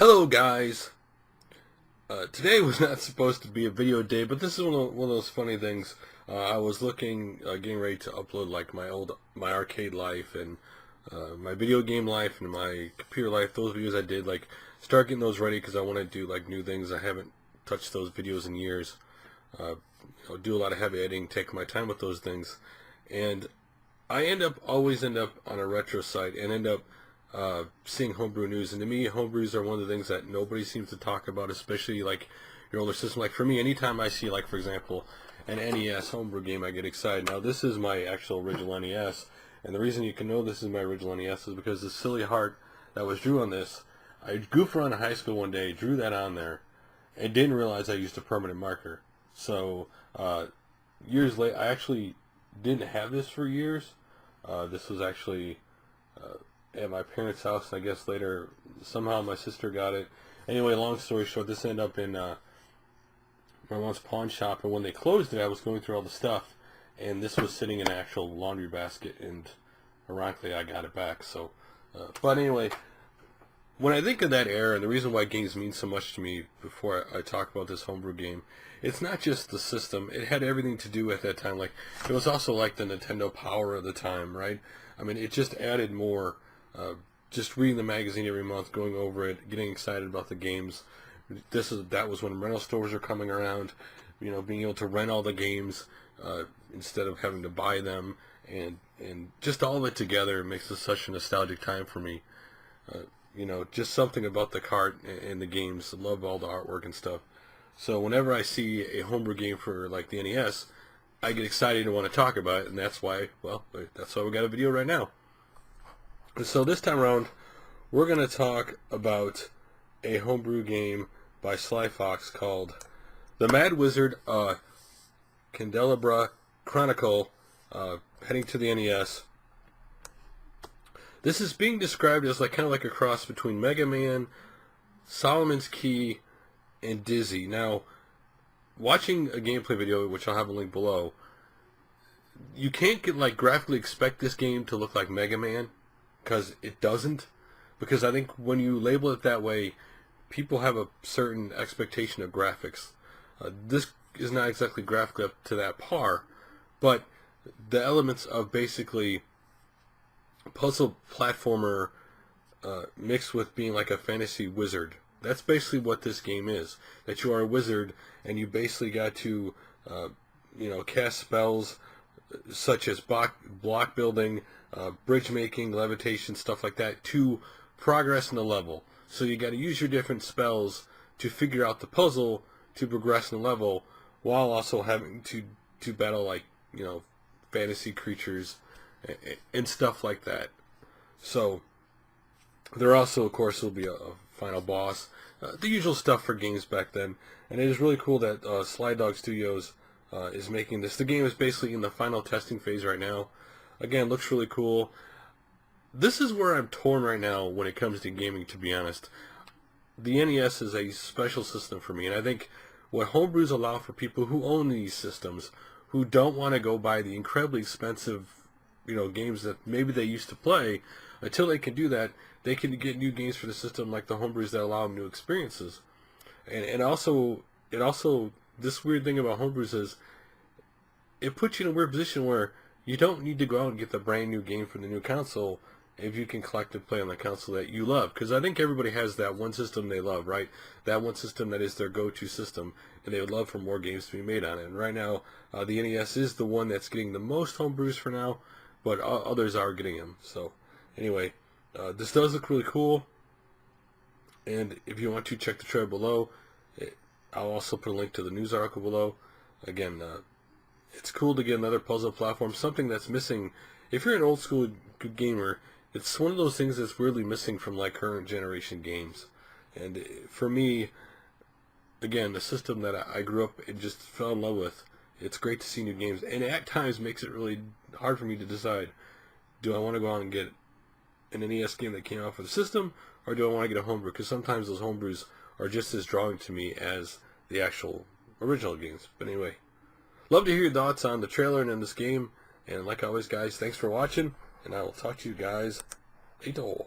Hello guys! Today was not supposed to be a video day, but this is one of those funny things. I was getting ready to upload like my arcade life and my video game life and my computer life. Those videos I did, like, start getting those ready because I want to do like new things. I haven't touched those videos in years. Do a lot of heavy editing, take my time with those things, and I always end up on a retro site and end up seeing homebrew news. And to me, homebrews are one of the things that nobody seems to talk about, especially like your older system. Like for me, anytime I see, like, for example, an NES homebrew game, I get excited. Now this is my actual original NES, and the reason you can know this is my original NES is because the silly heart that was drew on this, I goofed around in high school one day, drew that on there, and didn't realize I used a permanent marker. So years later, I actually didn't have this for years. This was actually at my parents' house, and I guess later somehow my sister got it. Anyway, long story short, this ended up in my mom's pawn shop, and when they closed it, I was going through all the stuff, and this was sitting in an actual laundry basket, and ironically I got it back. So but anyway, when I think of that era, and the reason why games mean so much to me before I talk about this homebrew game, it's not just the system. It had everything to do at that time. Like, it was also like the Nintendo Power of the time, right? I mean, it just added more. Just reading the magazine every month, going over it, getting excited about the games. That was when rental stores were coming around. You know, being able to rent all the games instead of having to buy them, and just all of it together makes this such a nostalgic time for me. You know, just something about the cart and the games. I love all the artwork and stuff. So whenever I see a homebrew game for like the NES, I get excited and want to talk about it, and that's why we got a video right now. So this time around, we're going to talk about a homebrew game by Sly Fox called The Mad Wizard Candelabra Chronicle, heading to the NES. This is being described as kind of like a cross between Mega Man, Solomon's Key, and Dizzy. Now, watching a gameplay video, which I'll have a link below, you can't graphically expect this game to look like Mega Man, because it doesn't. Because I think when you label it that way, people have a certain expectation of graphics. This is not exactly graphically up to that par, but the elements of basically puzzle platformer mixed with being like a fantasy wizard. That's basically what this game is. That you are a wizard, and you basically got to cast spells such as block building, bridge making, levitation, stuff like that, to progress in the level. So you got to use your different spells to figure out the puzzle to progress in the level, while also having to battle fantasy creatures and stuff like that. So there also, of course, will be a final boss, the usual stuff for games back then. And it is really cool that Sly Dog Studios is making this. The game is basically in the final testing phase right now. Again, looks really cool. This is where I'm torn right now when it comes to gaming, to be honest. The NES is a special system for me, and I think what homebrews allow for people who own these systems, who don't want to go buy the incredibly expensive games that maybe they used to play, until they can do that, they can get new games for the system, like the homebrews that allow them new experiences. And also, this weird thing about homebrews is it puts you in a weird position where you don't need to go out and get the brand new game for the new console if you can collect and play on the console that you love. Because I think everybody has that one system they love, right? That one system that is their go-to system, and they would love for more games to be made on it. And right now, the NES is the one that's getting the most homebrews for now, but others are getting them. So anyway, this does look really cool, and if you want to, check the trailer below. I'll also put a link to the news article below. Again, it's cool to get another puzzle platform, something that's missing. If you're an old school gamer, it's one of those things that's weirdly missing from current generation games. And for me, again, the system that I grew up and just fell in love with, it's great to see new games, and at times makes it really hard for me to decide, do I want to go out and get an NES game that came out for the system, or do I want to get a homebrew? Because sometimes those homebrews are just as drawing to me as the actual original games. But anyway, love to hear your thoughts on the trailer and in this game. And like always, guys, thanks for watching, and I will talk to you guys later.